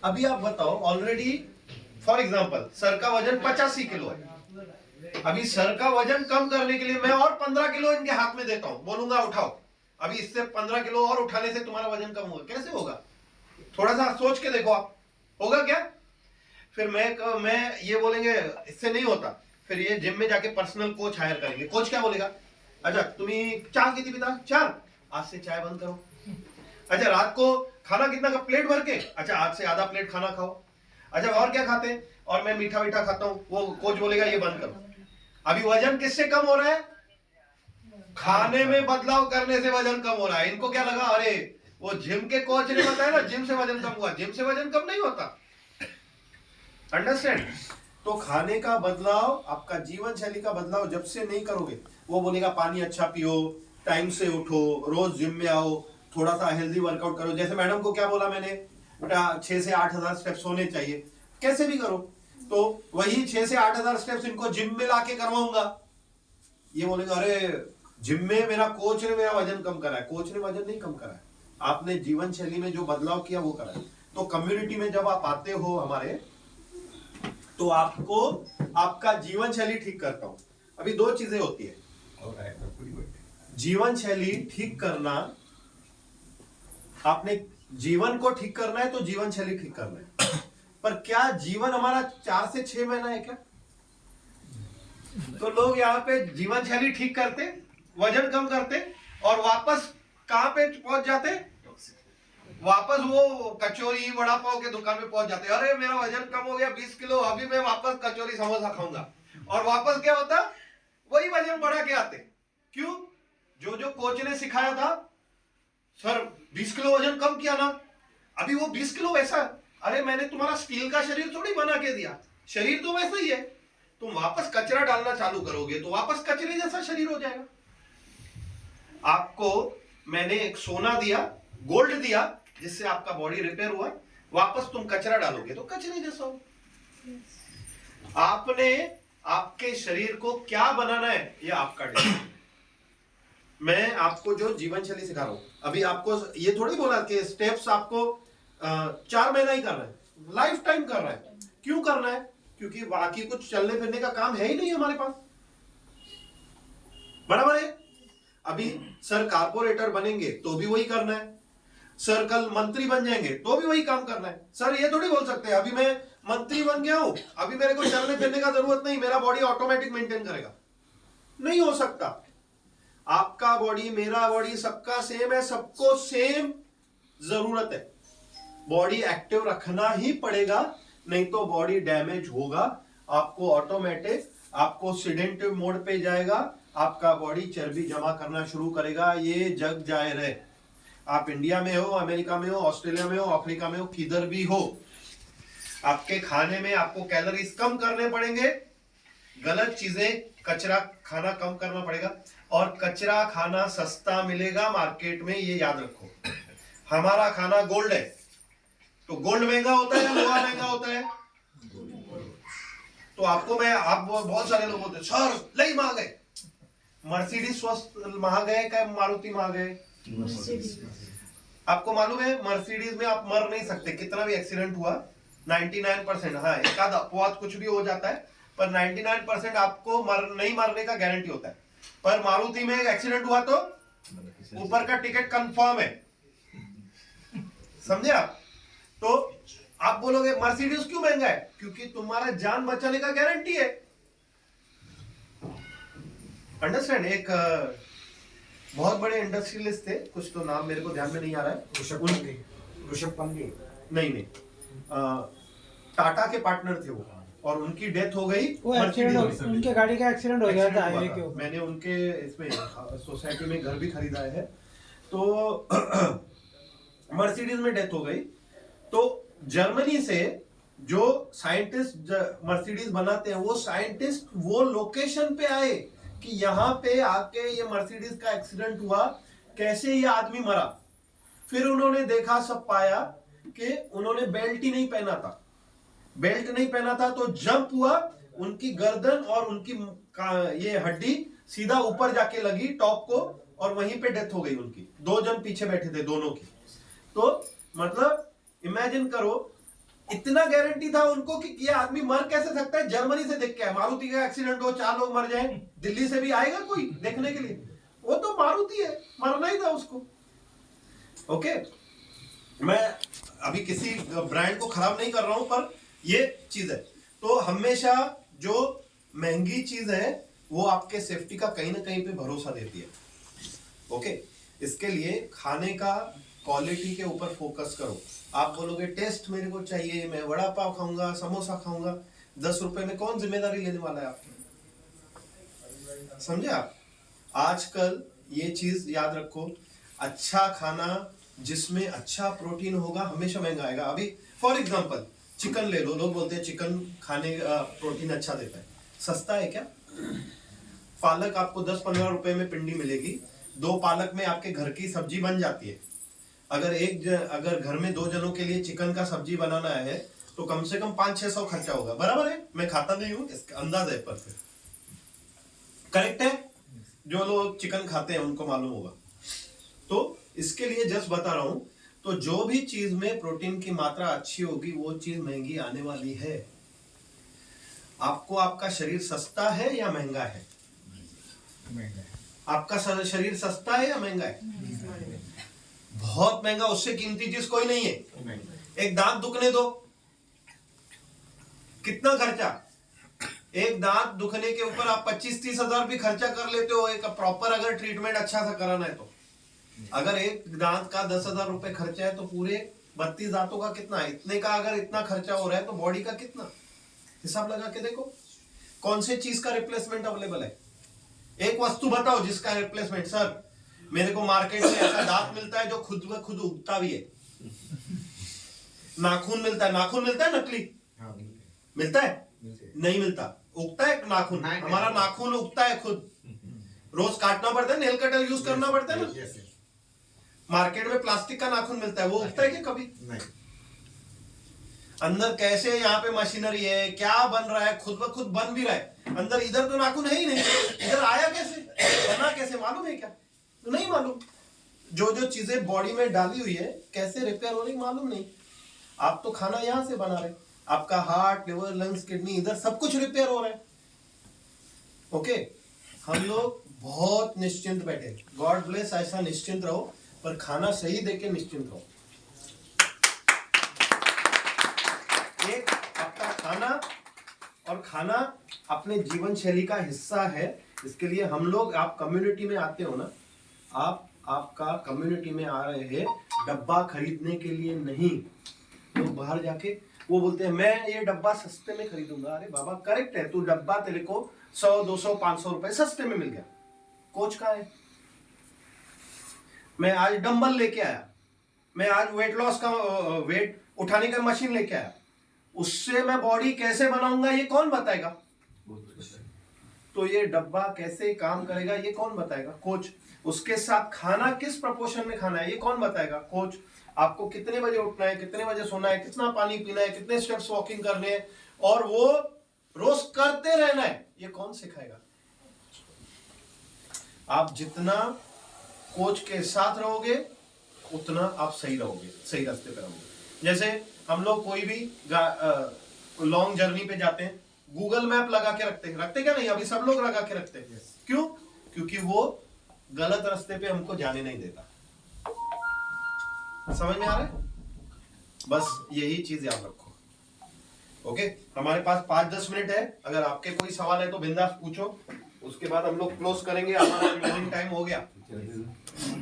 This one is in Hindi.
अभी आप बताओ, ऑलरेडी फॉर एग्जांपल सर का वजन 85 किलो है। अभी सर का वजन कम करने के लिए मैं और 15 किलो इनके हाथ में देता हूं, बोलूंगा उठाओ। अभी इससे 15 किलो और उठाने से तुम्हारा वजन कम होगा, कैसे होगा? थोड़ा सा सोच के देखो आप, होगा क्या? फिर मैं ये बोलेंगे इससे नहीं होता, फिर ये जिम में जाके पर्सनल कोच हायर करेंगे। कोच क्या बोलेगा? अच्छा तुम्ही चाय किती पिता? 4, आज से चाय बंद करो। अच्छा रात को खाना कितना का? प्लेट भर के। अच्छा आज से आधा प्लेट खाना खाओ। अच्छा और क्या खाते हैं? और मैं मीठा मीठा खाता हूं। वो कोच बोलेगा ये बंद करो। अभी वजन किससे कम हो रहा है? खाने में बदलाव करने से वजन कम हो रहा है। इनको क्या लगा, अरे वो जिम के कोच ने बताया ना जिम से वजन कम हुआ। जिम से वजन कम नहीं होता, अंडरस्टैंड? तो खाने का बदलाव, आपका जीवन शैली का बदलाव जब से नहीं करोगे, वो बोलेगा पानी अच्छा पियो, टाइम से उठो, रोज जिम में आओ, थोड़ा सा हेल्दी वर्कआउट करो। जैसे मैडम को क्या बोला मैंने, बेटा 6 से 8,000 स्टेप्स होने चाहिए, कैसे भी करो। तो वही 6 से 8,000 स्टेप्स इनको जिम में लाके करवाऊंगा। ये बोलेगा अरे जिम में मेरा कोच ने मेरा वजन कम करा है। कोच ने वजन नहीं कम करा है, आपने जीवन शैली में जो बदलाव किया वो करा है। तो कम्युनिटी में जब आप आते हो हमारे, तो आपको आपका जीवन शैली ठीक करता हूं। अभी 2 चीजें होती है, जीवन शैली ठीक करना, आपने जीवन को ठीक करना है तो जीवन शैली ठीक करना है। पर क्या जीवन हमारा 4 से 6 महीना है क्या? तो लोग यहाँ पे जीवन शैली ठीक करते, वजन कम करते, और वापस कहां पे पहुंच जाते? वापस वो कचौरी वड़ा पाव के दुकान पे पहुंच जाते। अरे मेरा वजन कम हो गया 20 किलो, अभी मैं वापस कचौरी समोसा खाऊंगा। और वापस क्या होता? वही वजन बढ़ा के आते। क्यों? जो जो कोच ने सिखाया था, सर 20 किलो वजन कम किया ना, अभी वो 20 किलो वैसा। अरे मैंने तुम्हारा स्टील का शरीर थोड़ी बना के दिया, शरीर तो वैसा ही है। तुम वापस कचरा डालना चालू करोगे तो वापस कचरे जैसा शरीर हो जाएगा। आपको मैंने एक सोना दिया, गोल्ड दिया, जिससे आपका बॉडी रिपेयर हुआ, वापस तुम कचरा डालोगे तो कचरे जैसा हो। आपने आपके शरीर को क्या बनाना है ये आपका डिसीजन। मैं आपको जो जीवन शैली सिखा रहा हूं, अभी आपको ये थोड़ी बोला कि स्टेप्स आपको 4 महीना ही करना है, लाइफ टाइम करना है। क्यों करना है? क्योंकि बाकी कुछ चलने फिरने का काम है ही नहीं हमारे पास, बराबर है? अभी सर कारपोरेटर बनेंगे तो भी वही करना है, सर कल मंत्री बन जाएंगे तो भी वही काम करना है। सर ये थोड़ी बोल सकते हैं अभी मैं मंत्री बन गया हूं, अभी मेरे को चलने फिरने का जरूरत नहीं, मेरा बॉडी ऑटोमेटिक मेंटेन करेगा। नहीं हो सकता। आपका बॉडी, मेरा बॉडी, सबका सेम है, सबको सेम जरूरत है। बॉडी एक्टिव रखना ही पड़ेगा, नहीं तो बॉडी डैमेज होगा। आपको ऑटोमेटिक, आपको सिडेंटिव मोड पे जाएगा, आपका बॉडी चर्बी जमा करना शुरू करेगा। ये जग जाहिर है। आप इंडिया में हो, अमेरिका में हो, ऑस्ट्रेलिया में हो, अफ्रीका में हो, किधर भी हो, आपके खाने में आपको कैलोरीज कम करने पड़ेंगे, गलत चीजें, कचरा खाना कम करना पड़ेगा। और कचरा खाना सस्ता मिलेगा मार्केट में, ये याद रखो। हमारा खाना गोल्ड है, तो गोल्ड महंगा होता है या लोहा महंगा होता है? तो आपको मैं, आप बहुत सारे लोग बोलते हैं सर लई महंगा है, मर्सिडीज स्वस्थ महंगा है क्या मारुति महंगा है? आपको मालूम है मर्सिडीज में आप मर नहीं सकते, कितना भी एक्सीडेंट हुआ 99%, हाँ एक आधा अपवाद कुछ भी हो जाता है, पर 99% आपको नहीं मरने का गारंटी होता है। पर मारुति में एक एक्सीडेंट हुआ तो ऊपर का टिकट कंफर्म है, समझे आप? तो आप बोलोगे मर्सिडीज क्यों महंगा है? क्योंकि तुम्हारा जान बचाने का गारंटी है। अंडरस्टैंड? एक बहुत बड़े इंडस्ट्रियलिस्ट थे, कुछ तो नाम मेरे को ध्यान में नहीं आ रहा है, ऋषभ पंगे नहीं, टाटा के पार्टनर थे वो, और उनकी डेथ हो गई। उनके गाड़ी का एक्सीडेंट हो गया था हाईवे के ऊपर। मैंने उनके इसमें सोसाइटी में घर भी खरीदा है, तो मर्सिडीज में डेथ हो गई। तो जर्मनी से जो साइंटिस्ट मर्सिडीज बनाते हैं, वो साइंटिस्ट वो लोकेशन पे आए कि यहाँ पे आके ये मर्सिडीज का एक्सीडेंट हुआ, कैसे ये आदमी मरा। फिर उन्होंने देखा, सब पाया कि उन्होंने बेल्ट ही नहीं पहना था। बेल्ट नहीं पहना था तो जंप हुआ, उनकी गर्दन और उनकी ये हड्डी सीधा ऊपर जाके लगी टॉप को, और वहीं पे डेथ हो गई उनकी। 2 जन पीछे बैठे थे दोनों की। तो मतलब इमेजिन करो, इतना गारंटी था उनको कि ये आदमी मर कैसे सकता है, जर्मनी से देख के आए, मारुति का एक्सीडेंट हो 4 लोग मर जाए, दिल्ली से भी आएगा कोई देखने के लिए? वो तो मारुति है, मरना ही था उसको। ओके, मैं अभी किसी ब्रांड को खराब नहीं कर रहा हूं, पर ये चीज है। तो हमेशा जो महंगी चीज है वो आपके सेफ्टी का कहीं ना कहीं पे भरोसा देती है। ओके, इसके लिए खाने का क्वालिटी के ऊपर फोकस करो। आप बोलोगे टेस्ट मेरे को चाहिए, मैं वड़ा पाव खाऊंगा, समोसा खाऊंगा, 10 रुपए में कौन जिम्मेदारी लेने वाला है आपकी? समझे आप? आजकल ये चीज याद रखो, अच्छा खाना जिसमें अच्छा प्रोटीन होगा हमेशा महंगा आएगा। अभी फॉर एग्जांपल चिकन ले लो, लोग बोलते हैं चिकन खाने प्रोटीन अच्छा देता है, सस्ता है क्या? पालक आपको 10-15 रुपए में पिंडी मिलेगी, 2 पालक में आपके घर की सब्जी बन जाती है। अगर घर में 2 जनों के लिए चिकन का सब्जी बनाना है तो कम से कम 500-600 खर्चा होगा, बराबर है? मैं खाता नहीं हूं, इसका अंदाज है, परफेक्ट करेक्ट है? जो लोग चिकन खाते हैं उनको मालूम होगा। तो इसके लिए जस्ट बता रहा हूं, तो जो भी चीज में प्रोटीन की मात्रा अच्छी होगी वो चीज महंगी आने वाली है। आपको आपका शरीर सस्ता है या महंगा है? आपका शरीर सस्ता है या महंगा है? बहुत महंगा, उससे कीमती चीज कोई नहीं है। एक दांत दुखने दो, कितना खर्चा? एक दांत दुखने के ऊपर आप 25-30 हजार भी खर्चा कर लेते हो, एक प्रॉपर अगर ट्रीटमेंट अच्छा सा कराना है तो। अगर एक दांत का 10,000 रुपए खर्चा है तो पूरे 32 दांतों का कितना है? इतने का अगर इतना खर्चा हो रहा है तो बॉडी का कितना? हिसाब लगा के देखो, कौन से चीज का रिप्लेसमेंट अवेलेबल है? एक वस्तु बताओ जिसका रिप्लेसमेंट। सर मेरे को मार्केट में ऐसा दांत मिलता है जो खुद ब खुद उगता भी है। नाखून मिलता है, नाखून मिलता है नकली? मिलता है? नहीं मिलता, उगता है नाखून। हमारा नाखून उगता है खुद, रोज काटना पड़ता है, नेल कटर यूज करना पड़ता है ना। मार्केट में प्लास्टिक का नाखून मिलता है, वो उगता है क्या कभी? अंदर कैसे यहाँ पे मशीनरी है, क्या बन रहा है, खुद ब खुद बन भी रहा है अंदर। इधर तो नाखून है ही नहीं, इधर आया कैसे, बना कैसे, मालूम है क्या? तो नहीं मालूम। जो जो चीजें बॉडी में डाली हुई है कैसे रिपेयर हो रही मालूम नहीं। आप तो खाना यहां से बना रहे, आपका हार्ट, लिवर, लंग्स, किडनी, इधर सब कुछ रिपेयर हो रहा है। ओके, हम लोग बहुत निश्चिंत बैठे, गॉड ब्लेस, ऐसा निश्चिंत रहो, पर खाना सही देके निश्चिंत रहो। एक आपका खाना, और खाना अपने जीवन शैली का हिस्सा है। इसके लिए हम लोग, आप कम्युनिटी में आते हो ना, आपका कम्युनिटी में आ रहे हैं डब्बा खरीदने के लिए नहीं। लोग बाहर जाके वो बोलते हैं मैं ये डब्बा सस्ते में खरीदूंगा। अरे बाबा करेक्ट है, तू डब्बा तेरे को 100, 200, 500 रुपए सस्ते में मिल गया। कोच का है, मैं आज डंबल लेके आया, मैं आज वेट लॉस का वेट उठाने का मशीन लेके आया, उससे मैं बॉडी कैसे बनाऊंगा ये कौन बताएगा? तो ये डब्बा कैसे काम करेगा ये कौन बताएगा? कोच। उसके साथ खाना किस प्रोपोर्शन में खाना है ये कौन बताएगा? कोच। आपको कितने बजे उठना है, कितने बजे सोना है, कितना पानी पीना है, कितने स्टेप्स वॉकिंग करने हैं, और वो रोज करते रहना है, ये कौन सिखाएगा? आप जितना कोच के साथ रहोगे उतना आप सही रहोगे, सही रास्ते पे रहोगे। जैसे हम लोग कोई भी लॉन्ग जर्नी पे जाते हैं, गूगल मैप लगा के रखते क्या नहीं? अभी सब लोग लगा के रखते हैं। क्यों? क्योंकि वो गलत रास्ते पे हमको जाने नहीं देता। समझ में आ रहा है? बस यही चीज याद रखो। ओके, हमारे पास 5-10 मिनट है, अगर आपके कोई सवाल है तो बिंदास पूछो, उसके बाद हम लोग क्लोज करेंगे। हमारा क्लोजिंग टाइम हो गया।